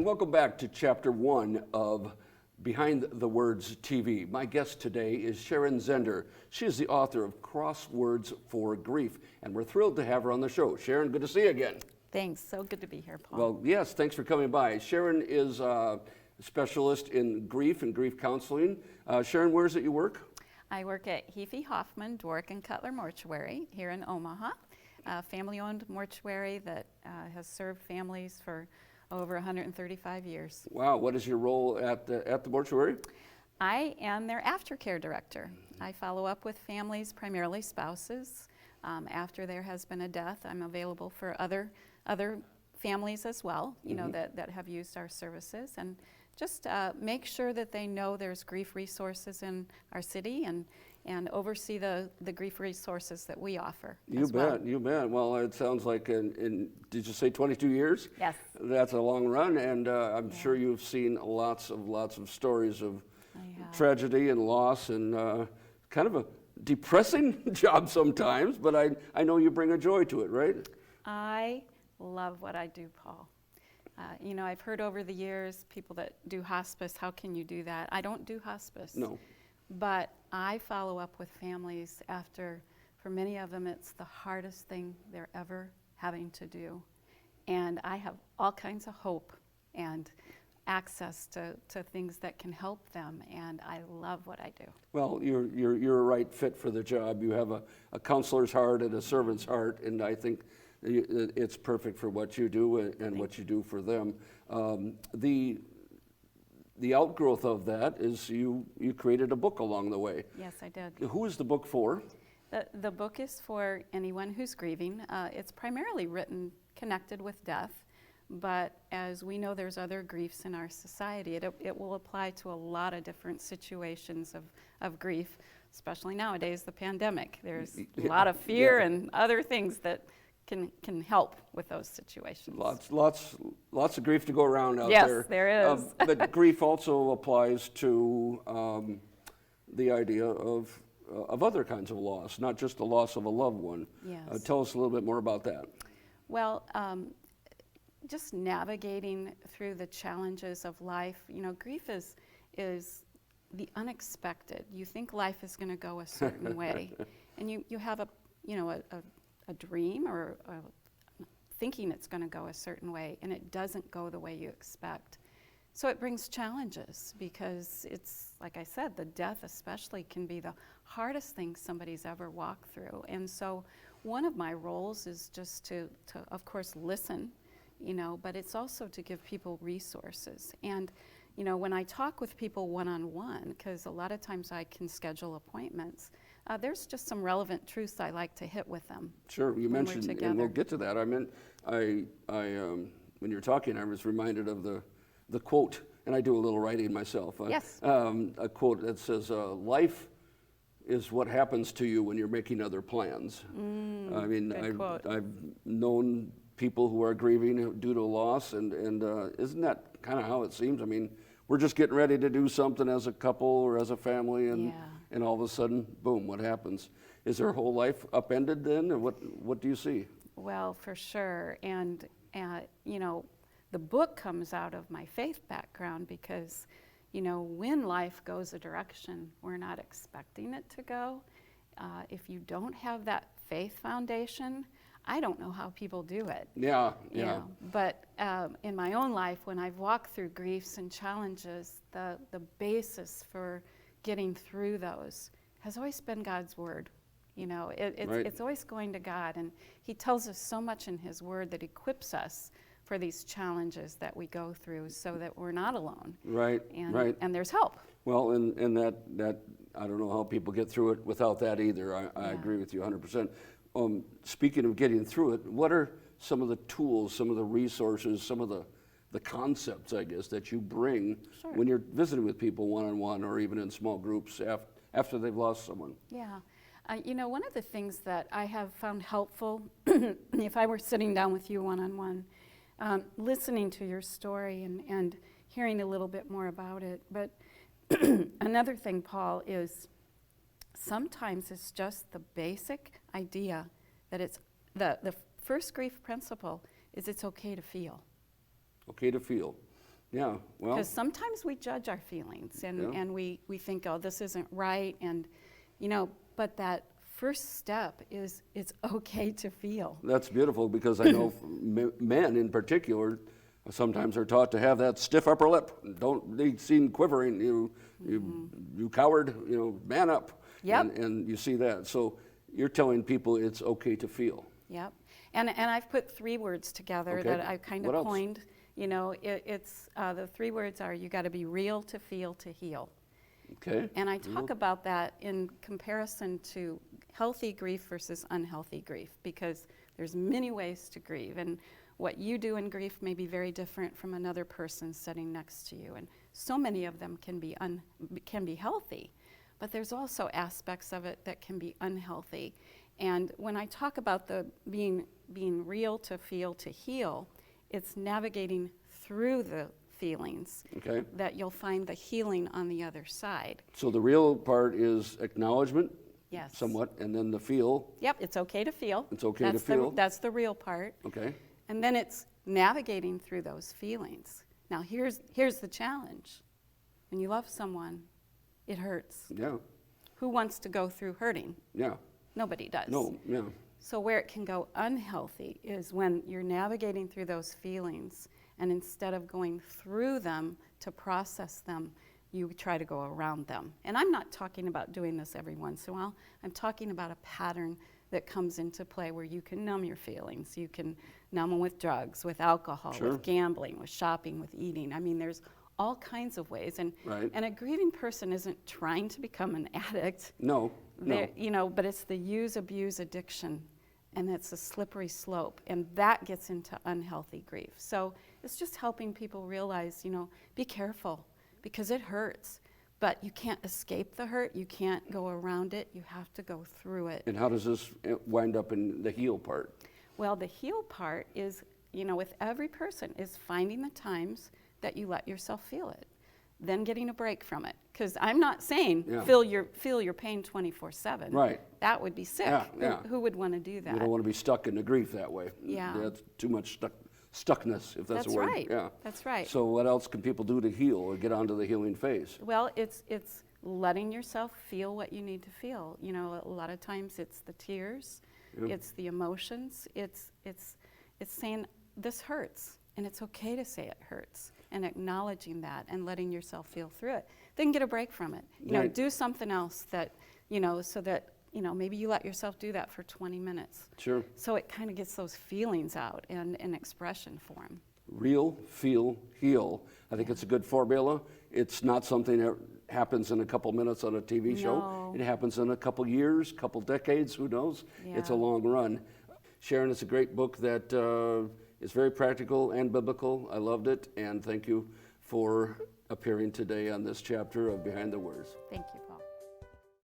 And welcome back to Chapter 1 of Behind the Words TV. My guest today is Sharon Zehnder. She is the author of Crosswords for Grief, and we're thrilled to have her on the show. Sharon, good to see you again. Thanks. So good to be here, Paul. Well, yes, thanks for coming by. Sharon is a specialist in grief and grief counseling. Sharon, where is it you work? I work at Heafy Hoffman, Dwork and Cutler Mortuary here in Omaha, a family-owned mortuary that has served families for over 135 years. Wow, what is your role at the mortuary? I am their aftercare director. I follow up with families, primarily spouses. After there has been a death, I'm available for other families as well, you know, that have used our services, and just make sure that they know there's grief resources in our city and oversee the grief resources that we offer. You bet. Well, it sounds like did you say 22 years? Yes. That's a long run, and I'm sure you've seen lots of stories of tragedy and loss, and kind of a depressing job sometimes, but I know you bring a joy to it, right? I love what I do, Paul. You know, I've heard over the years people that do hospice, how can you do that? I don't do hospice. No. But I follow up with families after, for many of them, it's the hardest thing they're ever having to do. And I have all kinds of hope and access to things that can help them, and I love what I do. Well, you're a right fit for the job. You have a counselor's heart and a servant's heart, and I think it's perfect for what you do and what you do for them. The outgrowth of that is you created a book along the way. Yes, I did. Who is the book for? The book is for anyone who's grieving. It's primarily written connected with death, but as we know there's other griefs in our society, it will apply to a lot of different situations of grief, especially nowadays, the pandemic. There's a lot of fear and other things that can help with those situations. Lots of grief to go around out there. Yes, there is. But grief also applies to the idea of other kinds of loss, not just the loss of a loved one. Yes. Tell us a little bit more about that. Well, just navigating through the challenges of life. You know, grief is the unexpected. You think life is going to go a certain way, and you have a dream or thinking it's going to go a certain way, and it doesn't go the way you expect. So it brings challenges because it's, like I said, the death especially can be the hardest thing somebody's ever walked through. And so one of my roles is just to of course, listen, you know, but it's also to give people resources. And, you know, when I talk with people one-on-one, because a lot of times I can schedule appointments, there's just some relevant truths I like to hit with them. Sure, you mentioned, and we'll get to that. I mean, when you're talking, I was reminded of the quote, and I do a little writing myself. Yes. A quote that says, life is what happens to you when you're making other plans. I mean, I've known people who are grieving due to a loss, and isn't that kind of how it seems? I mean, we're just getting ready to do something as a couple or as a family, and all of a sudden, boom, what happens? Is their whole life upended then, or what do you see? Well, for sure, and you know, the book comes out of my faith background because, you know, when life goes a direction we're not expecting it to go, if you don't have that faith foundation, I don't know how people do it. Yeah. You know? But in my own life, when I've walked through griefs and challenges, the basis for getting through those has always been God's word. You know, it's always going to God, and He tells us so much in His word that equips us for these challenges that we go through, so that we're not alone. Right. And there's help. Well, and that I don't know how people get through it without that either. I agree with you 100%. Speaking of getting through it, what are some of the tools, some of the resources, some of the concepts, I guess, that you bring when you're visiting with people one-on-one or even in small groups after they've lost someone? Yeah. You know, one of the things that I have found helpful, if I were sitting down with you one-on-one, listening to your story and hearing a little bit more about it, but another thing, Paul, is sometimes it's just the basic idea that it's the first grief principle is it's okay to feel. Okay to feel. Yeah, well, Because sometimes we judge our feelings and, Yeah. and we think, oh, this isn't right. And, but that first step is it's okay to feel. that's beautiful, because I know men in particular sometimes are taught to have that stiff upper lip. Don't be seen quivering. You coward. Man up. Yep. And you see that. So you're telling people it's okay to feel. Yep. And I've put 3 words together Okay. that I've kind What of else? coined. It's the 3 words are: you got to be real to feel to heal. Okay. And I talk about that in comparison to healthy grief versus unhealthy grief, because there's many ways to grieve, and what you do in grief may be very different from another person sitting next to you, and so many of them can be healthy, but there's also aspects of it that can be unhealthy. And when I talk about the being real to feel to heal, it's navigating through the feelings Okay. that you'll find the healing on the other side. So the real part is acknowledgement, Yes. somewhat, and then the feel. Yep, it's okay to feel. It's okay to That's feel. That's the real part. Okay. And then it's navigating through those feelings. Now here's the challenge. When you love someone, it hurts. Yeah. Who wants to go through hurting? Yeah. Nobody does. No. Yeah. So where it can go unhealthy is when you're navigating through those feelings, and instead of going through them to process them, you try to go around them. And I'm not talking about doing this every once in a while. I'm talking about a pattern that comes into play where you can numb your feelings. You can numb them with drugs, with alcohol, Sure. with gambling, with shopping, with eating. I mean, there's all kinds of ways. And Right. and a grieving person isn't trying to become an addict. No. No. But it's the use, abuse, addiction, and it's a slippery slope, and that gets into unhealthy grief. So it's just helping people realize, be careful, because it hurts, but you can't escape the hurt, you can't go around it, you have to go through it. And how does this wind up in the heal part? Well, the heal part is, with every person, is finding the times that you let yourself feel it, then getting a break from it. Because I'm not saying Yeah. feel your pain 24/7. Right. That would be sick. Yeah, yeah. Who would want to do that? You don't want to be stuck in the grief that way. Yeah. That's too much stuckness, if that's That's a word. right. Yeah. That's right. So what else can people do to heal or get onto the healing phase? Well, it's letting yourself feel what you need to feel. A lot of times it's the tears, Yeah. it's the emotions, it's saying this hurts, and it's okay to say it hurts, and acknowledging that and letting yourself feel through it. Then get a break from it. Right. Do something else that, so that, maybe you let yourself do that for 20 minutes. Sure. So it kind of gets those feelings out and an expression for them. Real, feel, heal. I think it's a good formula. It's not something that happens in a couple minutes on a TV show. No. It happens in a couple years, couple decades, who knows? It's a Yeah. long run. Sharon, it's a great book that is very practical and biblical. I loved it, and thank you for appearing today on this chapter of Behind the Words. Thank you.